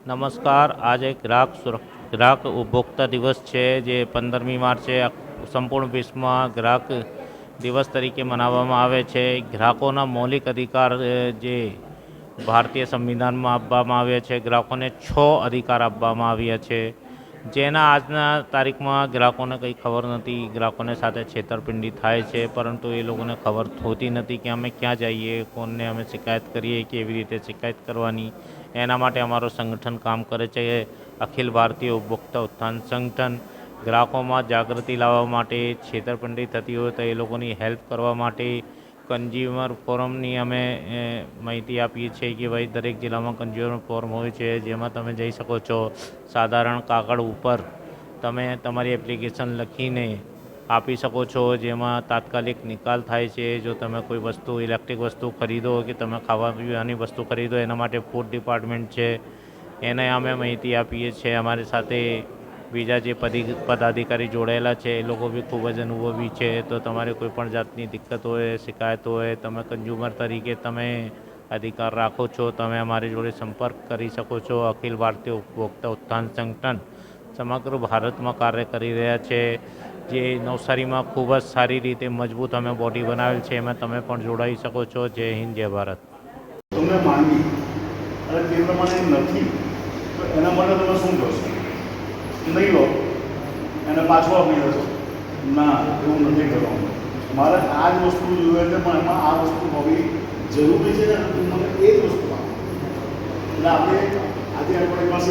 નમસ્કાર. આજે ગ્રાહક ઉપભોક્તા દિવસ છે જે 15મી માર્ચે સંપૂર્ણ વિશ્વમાં ગ્રાહક દિવસ તરીકે મનાવવામાં આવે છે. ગ્રાહકોના મૌલિક અધિકાર જે ભારતીય સંવિધાનમાં આપવામાં આવ્યા છે, ગ્રાહકોને 6 અધિકાર આપવામાં આવ્યા છે, જેના આજના તારીખમાં ગ્રાહકોને કંઈ ખબર નથી. ગ્રાહકોને સાથે છેતરપિંડી થાય છે, પરંતુ એ લોકોને ખબર હોતી નથી કે અમે ક્યાં જઈએ, કોને અમે શિકાયત કરીએ, કેવી રીતે શિકાયત કરવાની. એના માટે અમારું સંગઠન કામ કરે છે. અખિલ ભારતીય ઉપભોક્તા ઉત્થાન સંગઠન ગ્રાહકોમાં જાગૃતિ લાવવા માટે, છેતરપિંડી થતી હોય તો એ લોકોની હેલ્પ કરવા માટે કન્ઝ્યુમર ફોરમની અમે માહિતી આપીએ છીએ કે ભાઈ દરેક જિલ્લામાં કન્ઝ્યુમર ફોરમ હોય છે, જેમાં તમે જઈ શકો છો. સાધારણ કાગળ ઉપર તમે તમારી એપ્લિકેશન લખીને આપી શકો છો, જેમાં તાત્કાલિક નિકાલ થાય છે. જો તમે કોઈ વસ્તુ ઇલેક્ટ્રિક વસ્તુ ખરીદો કે તમે ખાવા પીવાની વસ્તુ ખરીદો, એના માટે ફૂડ ડિપાર્ટમેન્ટ છે, એને અમે માહિતી આપીએ છીએ. અમારી સાથે બીજા જે પદાધિકારી જોડાયેલા છે એ લોકો બી ખૂબ જ અનુભવી છે. તો તમારે કોઈપણ જાતની દિક્કત હોય, શિકાયત હોય, તમે કન્ઝ્યુમર તરીકે તમે અધિકાર રાખો છો, તમે અમારી જોડે સંપર્ક કરી શકો છો. અખિલ ભારતીય ઉપભોક્તા ઉત્થાન સંગઠન સમગ્ર ભારતમાં કાર્ય કરી રહ્યા છે. જે નવસારીમાં ખૂબ જ સારી રીતે મજબૂત અમે બોડી બનાવેલ છે, એમાં તમે પણ જોડાઈ શકો છો. જય હિન્દ, જય ભારત. તમે માંગી અને તે પ્રમાણે નથી તો એના માટે તમે શું કરશો? નહીં લો એને પાછો આપી દેશો? ના, એવું નથી કરવાનું. મારે આ જ વસ્તુ જોઈએ છે, પણ એમાં આ વસ્તુ હોવી જરૂરી છે ને, તું મને એ જ વસ્તુ આપો. એટલે આપણે આજે આપણી પાસે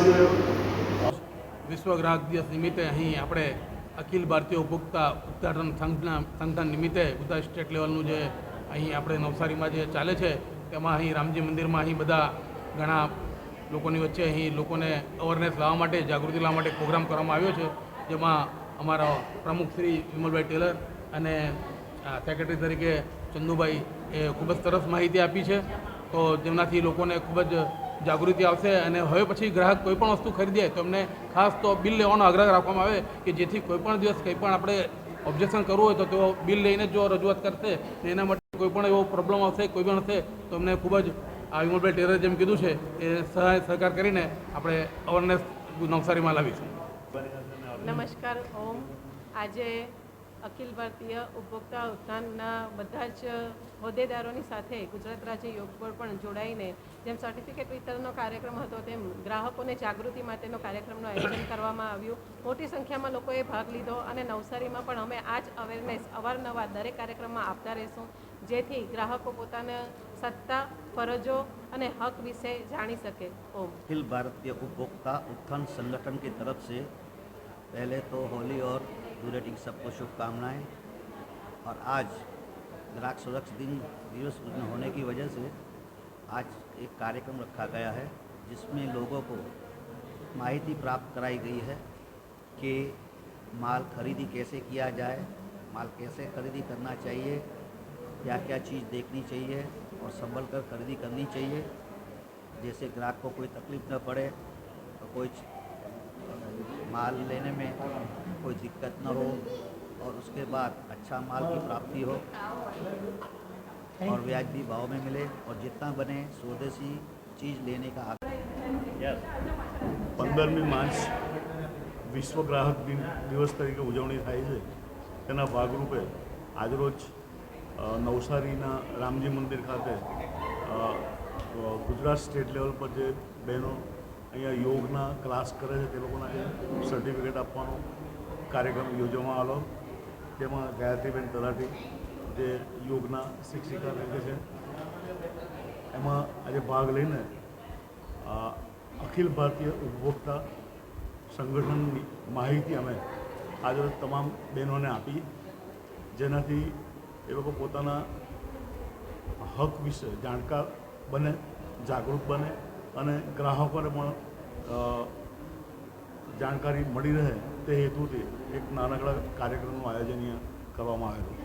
વિશ્વ ગ્રાહક દિવસ નિમિત્તે અહીં આપણે અખિલ ભારતીય ઉપભોક્તા ઉત્થાન સંગઠન નિમિત્તે બધા સ્ટેટ લેવલનું જે અહીં આપણે નવસારીમાં જે ચાલે છે, તેમાં અહીં રામજી મંદિરમાં અહીં બધા ઘણા લોકોની વચ્ચે અહીં લોકોને અવેરનેસ લાવવા માટે, જાગૃતિ લાવવા માટે પ્રોગ્રામ કરવામાં આવ્યો છે, જેમાં અમારા પ્રમુખ શ્રી વિમલભાઈ ટેલર અને સેક્રેટરી તરીકે ચંદુભાઈ એ ખૂબ જ સરસ માહિતી આપી છે. તો જેમનાથી લોકોને ખૂબ જ જાગૃતિ આવશે અને હવે પછી ગ્રાહક કોઈ પણ વસ્તુ ખરીદે તો એમને ખાસ તો બિલ લેવાનો આગ્રહ રાખવામાં આવે કે જેથી કોઈ પણ દિવસ કંઈ પણ આપણે ઓબ્જેક્શન કરવું હોય તો તેઓ બિલ લઈને જો રજૂઆત કરશે ને એના માટે કોઈ પણ એવો પ્રોબ્લેમ આવશે, કોઈ પણ હશે તો એમને ખૂબ જ આ વિમલભાઈ ટેલરે જેમ કીધું છે એ સહાય સહકાર કરીને આપણે અવેરનેસ નવસારીમાં લાવીશું. નમસ્કાર. ઓમ. આજે અખિલ ભારતીય ઉપભોક્તા ઉત્થાનના બધા જ હોદ્દેદારોની સાથે ગુજરાત રાજ્ય યોગ બોર્ડ પણ જોડાઈને જેમ સર્ટિફિકેટ વિતરણનો કાર્યક્રમ હતો, તેમ ગ્રાહકોને જાગૃતિ માટેનો કાર્યક્રમનું આયોજન કરવામાં આવ્યું. મોટી સંખ્યામાં લોકોએ ભાગ લીધો અને નવસારીમાં પણ અમે આ જ અવેરનેસ અવારનવાર દરેક કાર્યક્રમમાં આપતા રહીશું, જેથી ગ્રાહકો પોતાના સત્તા, ફરજો અને हक विषय जानी सके. ओम. अखिल भारतीय उपभोक्ता उत्थान संगठन की तरफ से पहले तो होली और धूलेटी सबको शुभकामनाएं। और आज ग्राहक सुरक्षा दिवस होने की वजह से आज एक कार्यक्रम रखा गया है, जिसमें लोगों को माहिती प्राप्त कराई गई है कि माल खरीदी कैसे किया जाए, माल कैसे खरीदी करना चाहिए, क्या क्या चीज़ देखनी चाहिए और संभल कर खरीदी करनी चाहिए, जैसे ग्राहक को कोई तकलीफ न पड़े और कोई माल लेने में कोई दिक्कत न हो और उसके बाद अच्छा माल की प्राप्ति हो और वाजिबी भाव में मिले और जितना बने स्वदेशी चीज़ लेने का आग्रह। 15મી માર્ચ વિશ્વ ગ્રાહક દિવસ તરીકે ઉજવણી થાય છે. તેના ભાગરૂપે આજરોજ નવસારીના રામજી મંદિર ખાતે ગુજરાત સ્ટેટ લેવલ પર જે બહેનો અહીંયા યોગના ક્લાસ કરે છે તે લોકોના સર્ટિફિકેટ આપવાનો કાર્યક્રમ યોજવામાં આવ્યો. તેમાં ગાયત્રીબેન તલાટી જે યોગના શિક્ષિકા તરીકે છે, એમાં આજે ભાગ લઈને અખિલ ભારતીય ઉપભોક્તા સંગઠનની માહિતી અમે આજે તમામ બહેનોને આપી, જેનાથી એ લોકો પોતાના હક વિશે જાણકાર બને, જાગૃત બને અને ગ્રાહકોને પણ જાણકારી મળી રહે તે હેતુથી એક નાનકડા કાર્યક્રમનું આયોજન કરવામાં આવેલું.